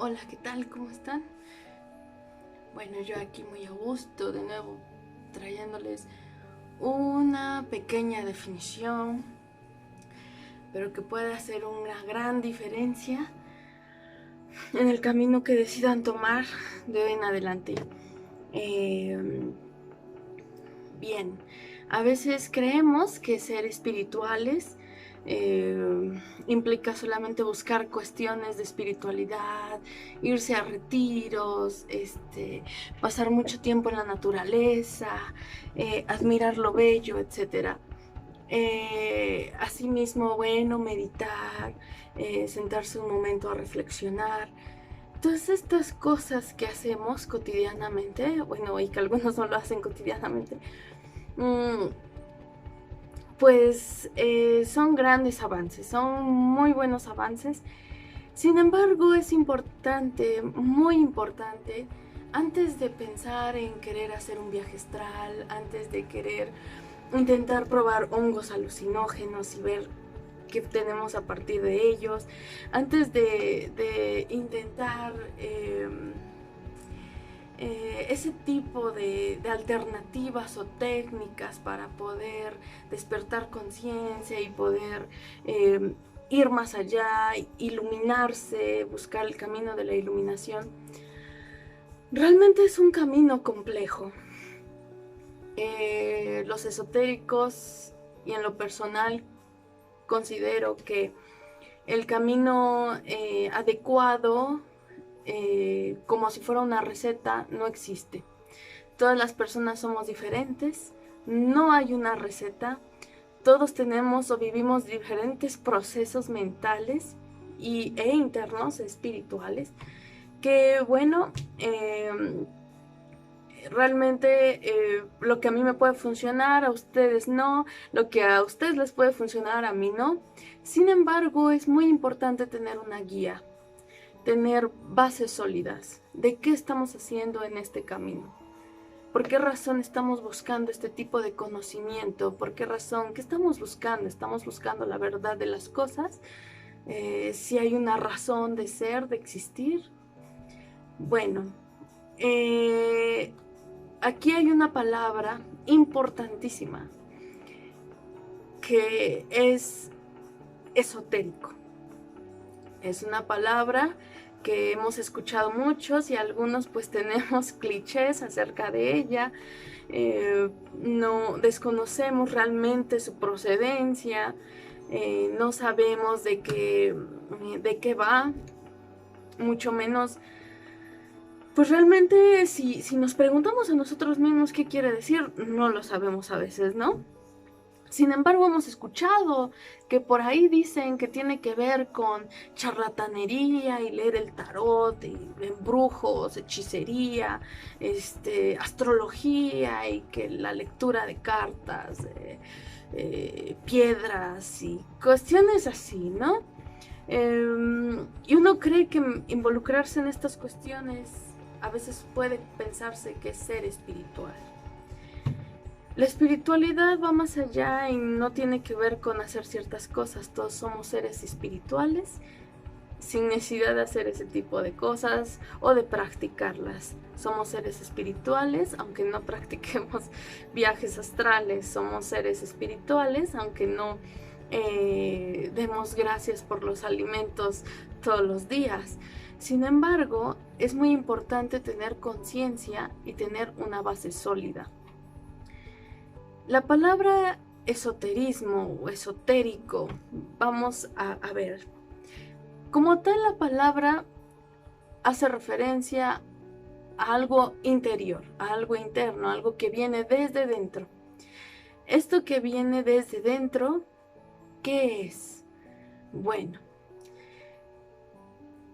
Hola, ¿qué tal? ¿Cómo están? Bueno, yo aquí muy a gusto, de nuevo, trayéndoles una pequeña definición, pero que puede hacer una gran diferencia en el camino que decidan tomar de hoy en adelante. Eh, Bien, a veces creemos que ser espirituales implica solamente buscar cuestiones de espiritualidad, irse a retiros, pasar mucho tiempo en la naturaleza, admirar lo bello, etc. Asimismo, bueno, meditar, sentarse un momento a reflexionar. Todas estas cosas que hacemos cotidianamente, bueno, y que algunos no lo hacen cotidianamente, Mm, pues son grandes avances, son muy buenos avances. Sin embargo, es importante, muy importante, antes de pensar en querer hacer un viaje astral, antes de querer intentar probar hongos alucinógenos y ver qué tenemos a partir de ellos, antes de intentar ese tipo de alternativas o técnicas para poder despertar conciencia y poder ir más allá, iluminarse, buscar el camino de la iluminación. Realmente es un camino complejo. Los esotéricos y en lo personal considero que el camino adecuado, como si fuera una receta, no existe. Todas las personas somos diferentes, no hay una receta, todos tenemos o vivimos diferentes procesos mentales e internos, espirituales, que bueno, realmente lo que a mí me puede funcionar, a ustedes no, lo que a ustedes les puede funcionar, a mí no. Sin embargo, es muy importante tener una guía, tener bases sólidas de qué estamos haciendo en este camino. ¿Por qué razón estamos buscando este tipo de conocimiento? ¿Por qué razón? ¿Qué estamos buscando? ¿Estamos buscando la verdad de las cosas? Si hay una razón de ser, de existir. Bueno, aquí hay una palabra importantísima que es esotérico. Es una palabra que hemos escuchado muchos y algunos pues tenemos clichés acerca de ella. No desconocemos realmente su procedencia, no sabemos de qué va, mucho menos, pues realmente si nos preguntamos a nosotros mismos qué quiere decir, no lo sabemos a veces, ¿no? Sin embargo, hemos escuchado que por ahí dicen que tiene que ver con charlatanería y leer el tarot, y embrujos, hechicería, astrología y que la lectura de cartas, piedras y cuestiones así, ¿no? Y uno cree que involucrarse en estas cuestiones a veces puede pensarse que es ser espiritual. La espiritualidad va más allá y no tiene que ver con hacer ciertas cosas. Todos somos seres espirituales sin necesidad de hacer ese tipo de cosas o de practicarlas. Somos seres espirituales aunque no practiquemos viajes astrales. Somos seres espirituales aunque no demos gracias por los alimentos todos los días. Sin embargo, es muy importante tener conciencia y tener una base sólida. La palabra esoterismo o esotérico, vamos a ver. Como tal, la palabra hace referencia a algo interior, a algo interno, a algo que viene desde dentro. Esto que viene desde dentro, ¿qué es? Bueno,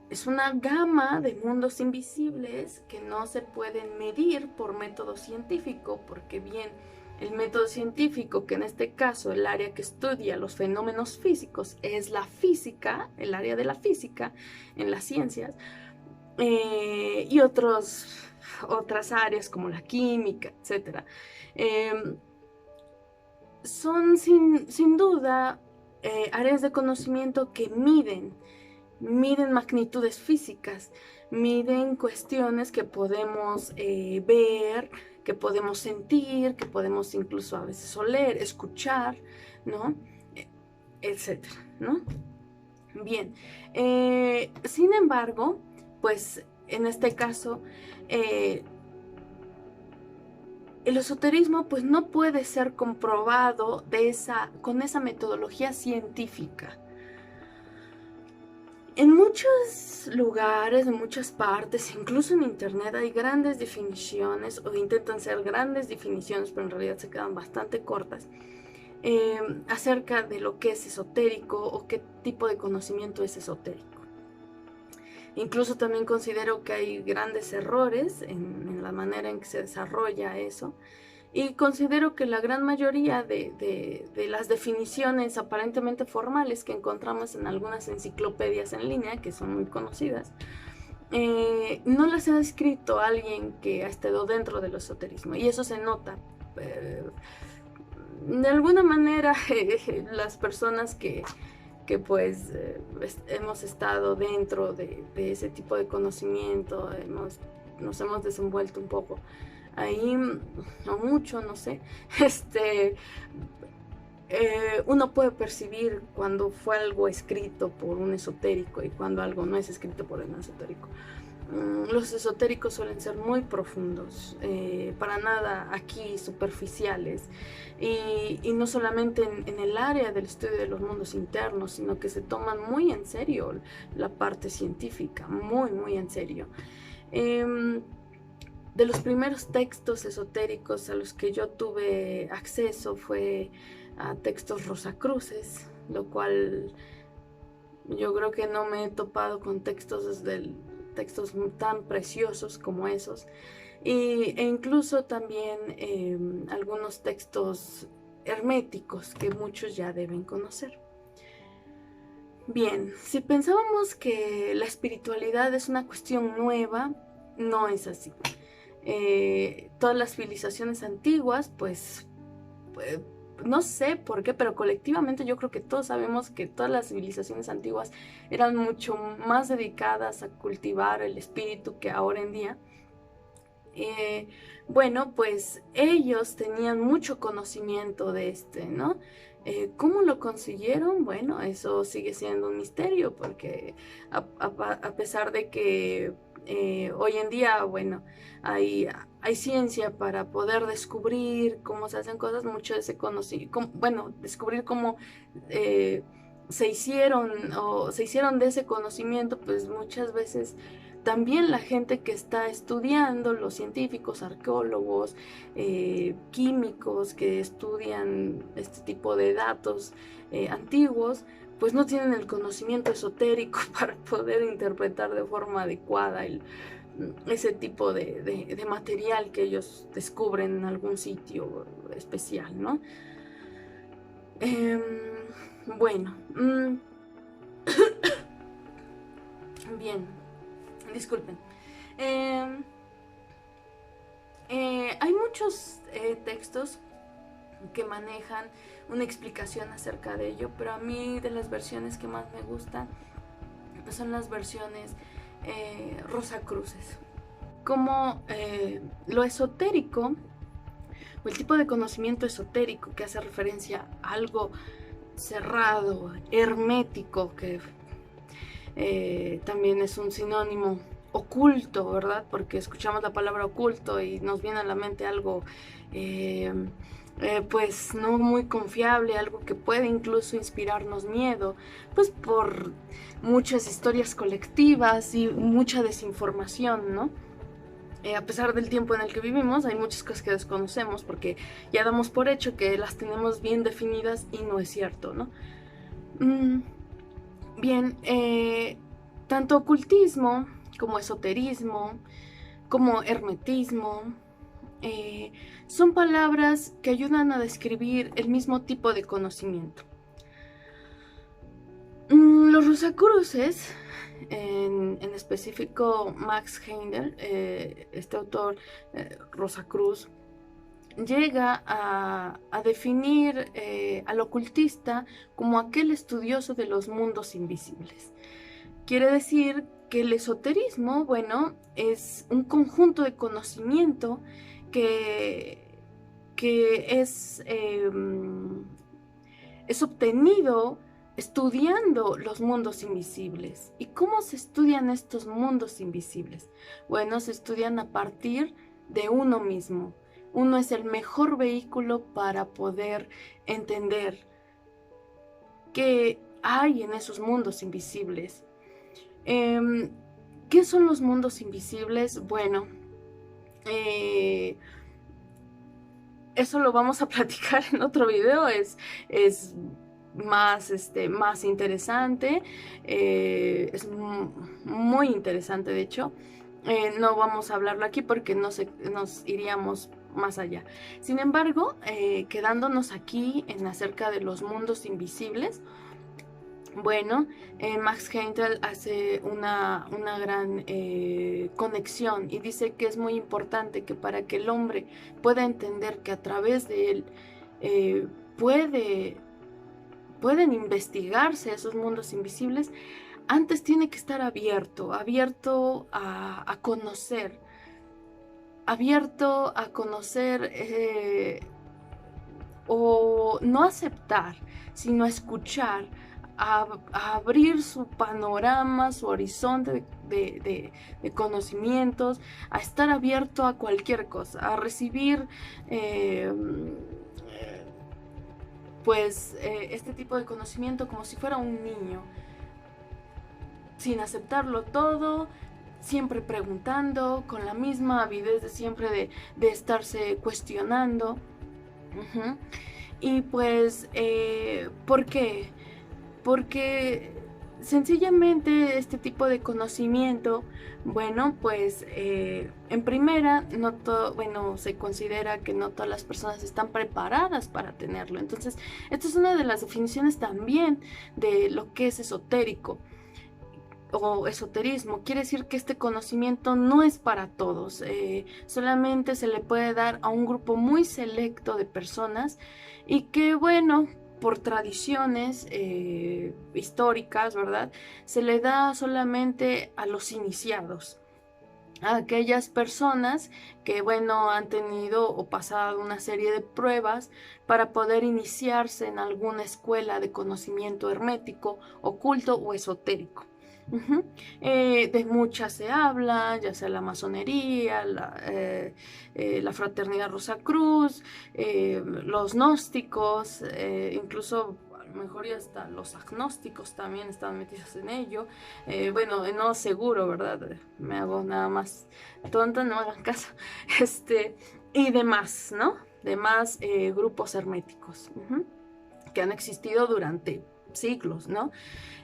es una gama de mundos invisibles que no se pueden medir por método científico, porque bien, el método científico, que en este caso el área que estudia los fenómenos físicos es la física, el área de la física en las ciencias, y otras áreas como la química, etc. Son sin duda áreas de conocimiento que miden miden magnitudes físicas, miden cuestiones que podemos ver, que podemos sentir, que podemos incluso a veces oler, escuchar, ¿no? Etcétera, ¿no? Bien, sin embargo, pues en este caso, el esoterismo pues no puede ser comprobado con esa metodología científica. En muchos lugares, en muchas partes, incluso en internet hay grandes definiciones, o intentan ser grandes definiciones, pero en realidad se quedan bastante cortas, acerca de lo que es esotérico o qué tipo de conocimiento es esotérico. Incluso también considero que hay grandes errores en la manera en que se desarrolla eso. Y considero que la gran mayoría de las definiciones aparentemente formales que encontramos en algunas enciclopedias en línea, que son muy conocidas, no las ha escrito alguien que ha estado dentro del esoterismo. Y eso se nota. De alguna manera, las personas que pues hemos estado dentro de ese tipo de conocimiento, nos hemos desenvuelto un poco ahí, o mucho, no sé, uno puede percibir cuando fue algo escrito por un esotérico y cuando algo no es escrito por un esotérico. Los esotéricos suelen ser muy profundos, para nada aquí superficiales, y no solamente en el área del estudio de los mundos internos, sino que se toman muy en serio la parte científica, muy, muy en serio. De los primeros textos esotéricos a los que yo tuve acceso fue a textos rosacruces, lo cual yo creo que no me he topado con textos tan preciosos como esos, e incluso también algunos textos herméticos que muchos ya deben conocer. Bien, si pensábamos que la espiritualidad es una cuestión nueva, no es así. Todas las civilizaciones antiguas, pues, no sé por qué, pero colectivamente yo creo que todos sabemos que todas las civilizaciones antiguas eran mucho más dedicadas a cultivar el espíritu que ahora en día. Bueno, pues ellos tenían mucho conocimiento de ¿no? ¿Cómo lo consiguieron? Bueno, eso sigue siendo un misterio, porque a pesar de que hoy en día, bueno, hay ciencia para poder descubrir cómo se hacen cosas, mucho de ese conocimiento, bueno, descubrir cómo se hicieron de ese conocimiento, pues muchas veces también la gente que está estudiando, los científicos, arqueólogos, químicos que estudian este tipo de datos antiguos, pues no tienen el conocimiento esotérico para poder interpretar de forma adecuada ese tipo de material que ellos descubren en algún sitio especial, ¿no? Bueno, bien, disculpen. Hay muchos textos que manejan una explicación acerca de ello, pero a mí de las versiones que más me gustan son las versiones rosacruces. Como lo esotérico, o el tipo de conocimiento esotérico que hace referencia a algo cerrado, hermético, que también es un sinónimo oculto, ¿verdad? Porque escuchamos la palabra oculto y nos viene a la mente algo pues no muy confiable, algo que puede incluso inspirarnos miedo, pues por muchas historias colectivas y mucha desinformación, ¿no? A pesar del tiempo en el que vivimos, hay muchas cosas que desconocemos porque ya damos por hecho que las tenemos bien definidas y no es cierto, ¿no? Bien, tanto ocultismo como esoterismo, como hermetismo, son palabras que ayudan a describir el mismo tipo de conocimiento. Los rosacruces, en específico Max Heindel, este autor Rosacruz, llega a definir al ocultista como aquel estudioso de los mundos invisibles. Quiere decir que el esoterismo, bueno, es un conjunto de conocimiento que es obtenido estudiando los mundos invisibles. ¿Y cómo se estudian estos mundos invisibles? Bueno, se estudian a partir de uno mismo. Uno es el mejor vehículo para poder entender qué hay en esos mundos invisibles. ¿Qué son los mundos invisibles? Bueno, eso lo vamos a platicar en otro video, es más interesante, es muy interesante de hecho. No vamos a hablarlo aquí porque nos iríamos más allá. Sin embargo, quedándonos aquí en acerca de los mundos invisibles, bueno, Max Heinzel hace una gran conexión y dice que es muy importante que para que el hombre pueda entender que a través de él pueden investigarse esos mundos invisibles, antes tiene que estar abierto a conocer, o no aceptar, sino escuchar, a abrir su panorama, su horizonte de conocimientos, a estar abierto a cualquier cosa, a recibir este tipo de conocimiento como si fuera un niño, sin aceptarlo todo, siempre preguntando, con la misma avidez de siempre de estarse cuestionando. Y pues, ¿por qué? Porque sencillamente este tipo de conocimiento, bueno, pues en primera, se considera que no todas las personas están preparadas para tenerlo. Entonces, esto es una de las definiciones también de lo que es esotérico o esoterismo. Quiere decir que este conocimiento no es para todos, solamente se le puede dar a un grupo muy selecto de personas y que, bueno, por tradiciones históricas, ¿verdad? Se le da solamente a los iniciados, a aquellas personas que, bueno, han tenido o pasado una serie de pruebas para poder iniciarse en alguna escuela de conocimiento hermético, oculto o esotérico. De muchas se habla, ya sea la masonería, la fraternidad Rosacruz, los gnósticos, incluso a lo mejor y hasta los agnósticos también están metidos en ello. Bueno, no seguro, ¿verdad? Me hago nada más tonta, no me hagan caso. Y demás, ¿no? Demás grupos herméticos que han existido durante siglos, ¿no?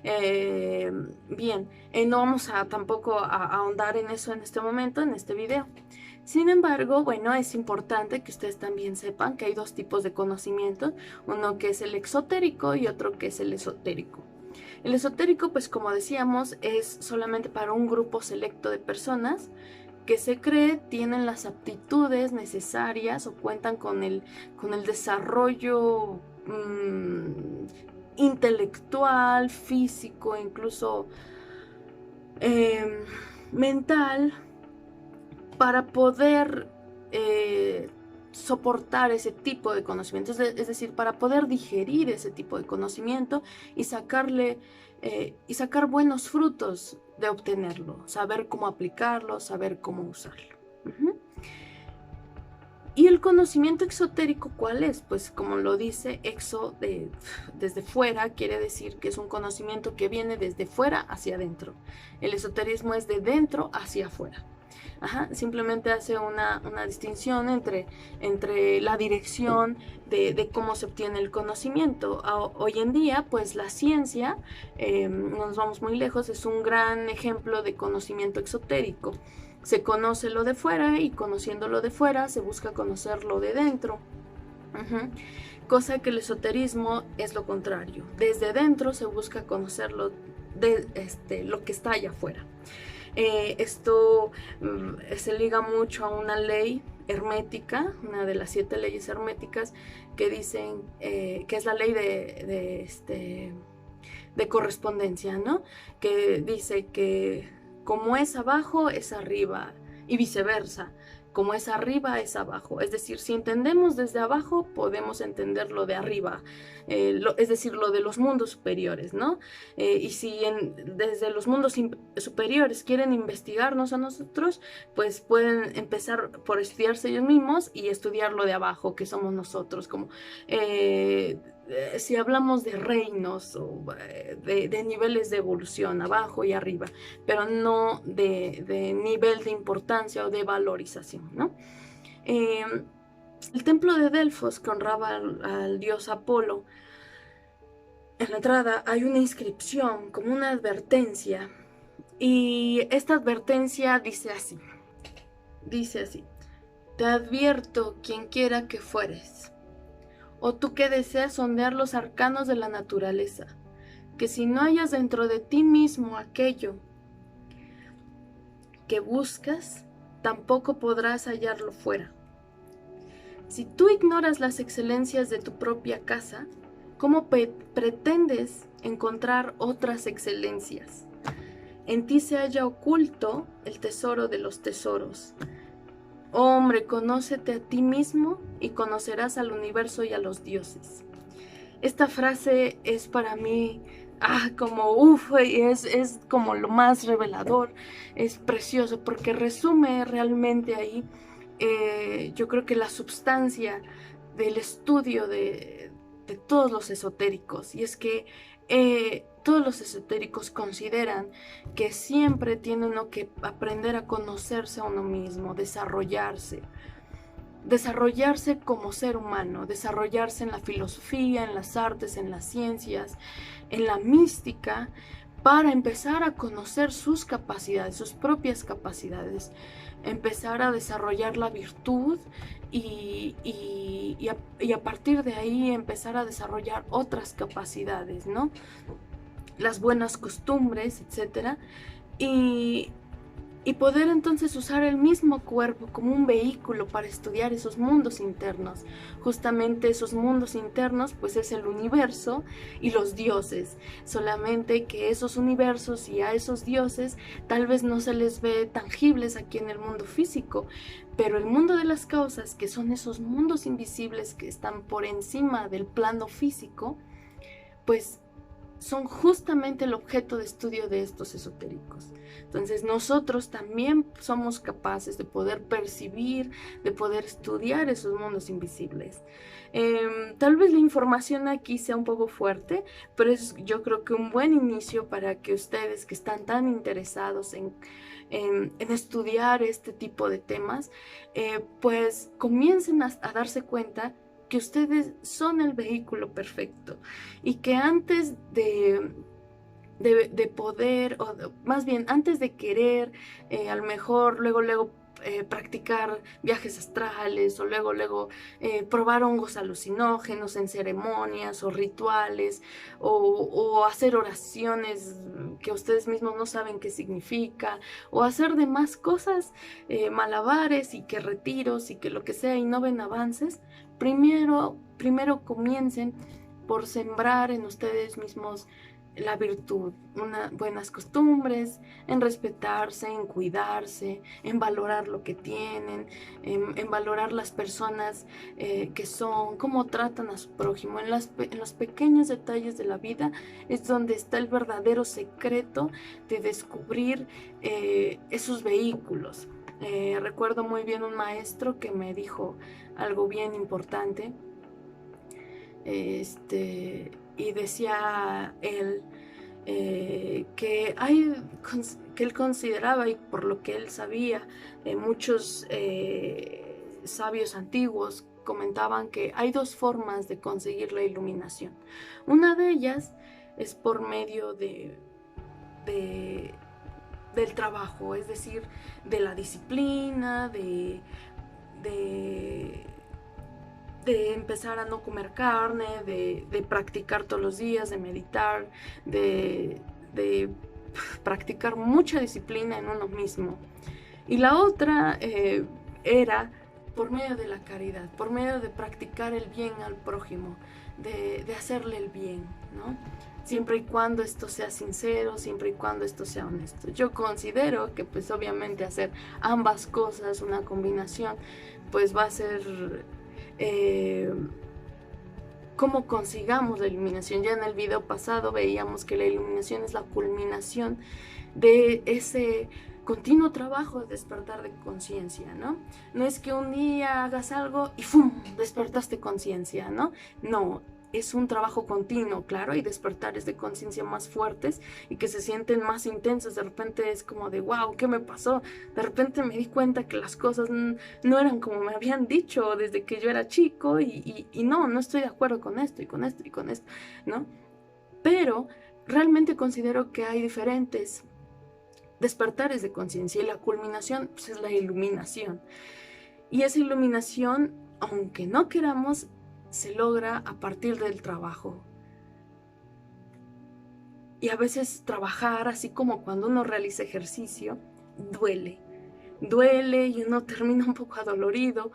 Bien, no vamos a tampoco a ahondar en eso en este momento, en este video. Sin embargo, bueno, es importante que ustedes también sepan que hay dos tipos de conocimiento, uno que es el exotérico y otro que es el esotérico. El esotérico, pues como decíamos, es solamente para un grupo selecto de personas que se cree tienen las aptitudes necesarias o cuentan con el desarrollo intelectual, físico, incluso mental, para poder soportar ese tipo de conocimiento, es decir, para poder digerir ese tipo de conocimiento y sacar buenos frutos de obtenerlo, saber cómo aplicarlo, saber cómo usarlo. ¿Y el conocimiento exotérico cuál es? Pues como lo dice exo, desde fuera, quiere decir que es un conocimiento que viene desde fuera hacia adentro. El esoterismo es de dentro hacia afuera. Simplemente hace una distinción entre la dirección de cómo se obtiene el conocimiento. Hoy en día, pues la ciencia, no nos vamos muy lejos, es un gran ejemplo de conocimiento exotérico. Se conoce lo de fuera y conociendo lo de fuera se busca conocer lo de dentro. Cosa que el esoterismo es lo contrario. Desde dentro se busca conocer lo que está allá afuera. Esto se liga mucho a una ley hermética, una de las 7 leyes herméticas que dicen que es la ley de correspondencia, ¿no? Que dice que como es abajo, es arriba, y viceversa. Como es arriba, es abajo. Es decir, si entendemos desde abajo, podemos entender lo de arriba, es decir, lo de los mundos superiores, ¿no? Y si desde los mundos superiores quieren investigarnos a nosotros, pues pueden empezar por estudiarse ellos mismos y estudiar lo de abajo, que somos nosotros, como si hablamos de reinos o de niveles de evolución, abajo y arriba, pero no de nivel de importancia o de valorización, ¿no? El templo de Delfos, que honraba al dios Apolo, en la entrada hay una inscripción como una advertencia, y esta advertencia dice así: te advierto, quien quiera que fueres, o tú que deseas sondear los arcanos de la naturaleza, que si no hallas dentro de ti mismo aquello que buscas, tampoco podrás hallarlo fuera. Si tú ignoras las excelencias de tu propia casa, ¿cómo pretendes encontrar otras excelencias? En ti se halla oculto el tesoro de los tesoros. Hombre, conócete a ti mismo y conocerás al universo y a los dioses. Esta frase es para mí como es como lo más revelador, es precioso porque resume realmente ahí, yo creo que la substancia del estudio de todos los esotéricos, y es que todos los esotéricos consideran que siempre tiene uno que aprender a conocerse a uno mismo, desarrollarse como ser humano, desarrollarse en la filosofía, en las artes, en las ciencias, en la mística, para empezar a conocer sus capacidades, sus propias capacidades, empezar a desarrollar la virtud y a partir de ahí empezar a desarrollar otras capacidades, ¿no? Las buenas costumbres, etcétera, y poder entonces usar el mismo cuerpo como un vehículo para estudiar esos mundos internos. Justamente esos mundos internos pues es el universo y los dioses, solamente que esos universos y a esos dioses tal vez no se les ve tangibles aquí en el mundo físico, pero el mundo de las causas, que son esos mundos invisibles que están por encima del plano físico, pues son justamente el objeto de estudio de estos esotéricos. Entonces nosotros también somos capaces de poder percibir, de poder estudiar esos mundos invisibles. Tal vez la información aquí sea un poco fuerte, pero es yo creo que un buen inicio para que ustedes que están tan interesados en estudiar este tipo de temas, pues comiencen a darse cuenta que ustedes son el vehículo perfecto y que antes de poder, o más bien antes de querer, a lo mejor luego practicar viajes astrales o luego probar hongos alucinógenos en ceremonias o rituales o hacer oraciones que ustedes mismos no saben qué significa, o hacer demás cosas, malabares y que retiros y que lo que sea, y no ven avances. Primero comiencen por sembrar en ustedes mismos la virtud, buenas costumbres, en respetarse, en cuidarse, en valorar lo que tienen, en valorar las personas que son, cómo tratan a su prójimo. En los pequeños detalles de la vida es donde está el verdadero secreto de descubrir esos vehículos. Recuerdo muy bien un maestro que me dijo algo bien importante, y decía él que él consideraba, y por lo que él sabía, muchos sabios antiguos comentaban que hay dos formas de conseguir la iluminación. Una de ellas es por medio del trabajo, es decir, de la disciplina, de empezar a no comer carne, de practicar todos los días, de meditar, de practicar mucha disciplina en uno mismo. Y la otra era por medio de la caridad, por medio de practicar el bien al prójimo, de hacerle el bien, ¿no? siempre y cuando esto sea sincero, siempre y cuando esto sea honesto. Yo considero que pues obviamente hacer ambas cosas, una combinación, pues va a ser cómo consigamos la iluminación. Ya en el video pasado veíamos que la iluminación es la culminación de ese continuo trabajo de despertar de conciencia, ¿no? No es que un día hagas algo y ¡fum!, despertaste conciencia, ¿no? No, es un trabajo continuo, claro, y despertares de conciencia más fuertes y que se sienten más intensos. De repente es como de, wow, ¿qué me pasó? De repente me di cuenta que las cosas no eran como me habían dicho desde que yo era chico y no estoy de acuerdo con esto y con esto y con esto, ¿no? Pero realmente considero que hay diferentes despertares de conciencia y la culminación pues, es la iluminación. Y esa iluminación, aunque no queramos, se logra a partir del trabajo. Y a veces trabajar, así como cuando uno realiza ejercicio, duele. Duele y uno termina un poco adolorido,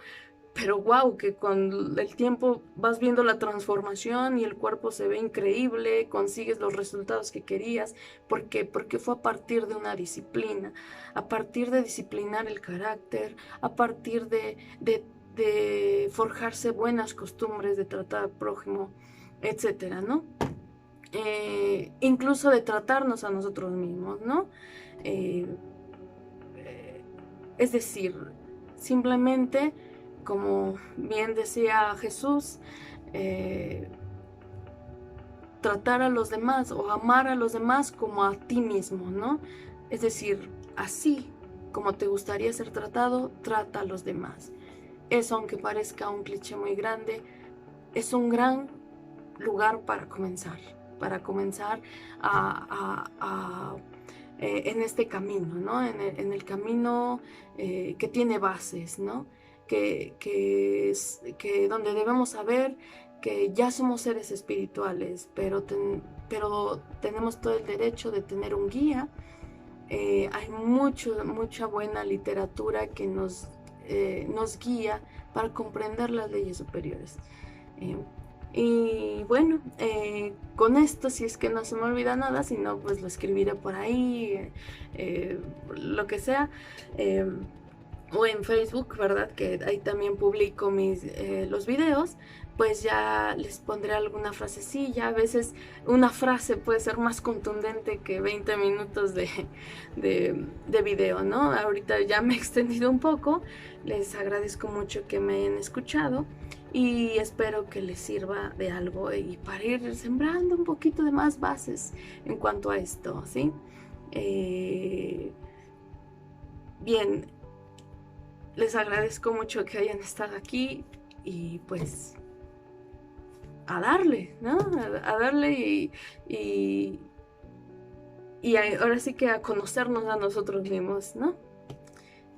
pero wow, que con el tiempo vas viendo la transformación y el cuerpo se ve increíble, consigues los resultados que querías. ¿Por qué? Porque fue a partir de una disciplina, a partir de disciplinar el carácter, a partir de forjarse buenas costumbres, de tratar al prójimo, etcétera, ¿no? Incluso de tratarnos a nosotros mismos, ¿no? Es decir, simplemente, como bien decía Jesús, tratar a los demás o amar a los demás como a ti mismo, ¿no? Es decir, así como te gustaría ser tratado, trata a los demás. Eso, aunque parezca un cliché muy grande, es un gran lugar para comenzar en este camino, ¿no? En el camino que tiene bases, ¿no? Que donde debemos saber que ya somos seres espirituales, pero tenemos todo el derecho de tener un guía. Hay mucha buena literatura que nos guía para comprender las leyes superiores. Y bueno, con esto, si es que no se me olvida nada, si no, pues lo escribiré por ahí, lo que sea, o en Facebook, ¿verdad? Que ahí también publico los videos. Pues ya les pondré alguna frasecilla. A veces una frase puede ser más contundente que 20 minutos de video, ¿no? Ahorita ya me he extendido un poco. Les agradezco mucho que me hayan escuchado y espero que les sirva de algo y para ir sembrando un poquito de más bases en cuanto a esto, ¿sí? Bien, les agradezco mucho que hayan estado aquí y pues a darle, ¿no? A darle y ahora sí que a conocernos a nosotros mismos, ¿no?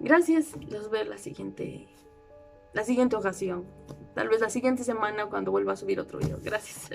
Gracias, los veo la siguiente ocasión. Tal vez la siguiente semana cuando vuelva a subir otro video. Gracias.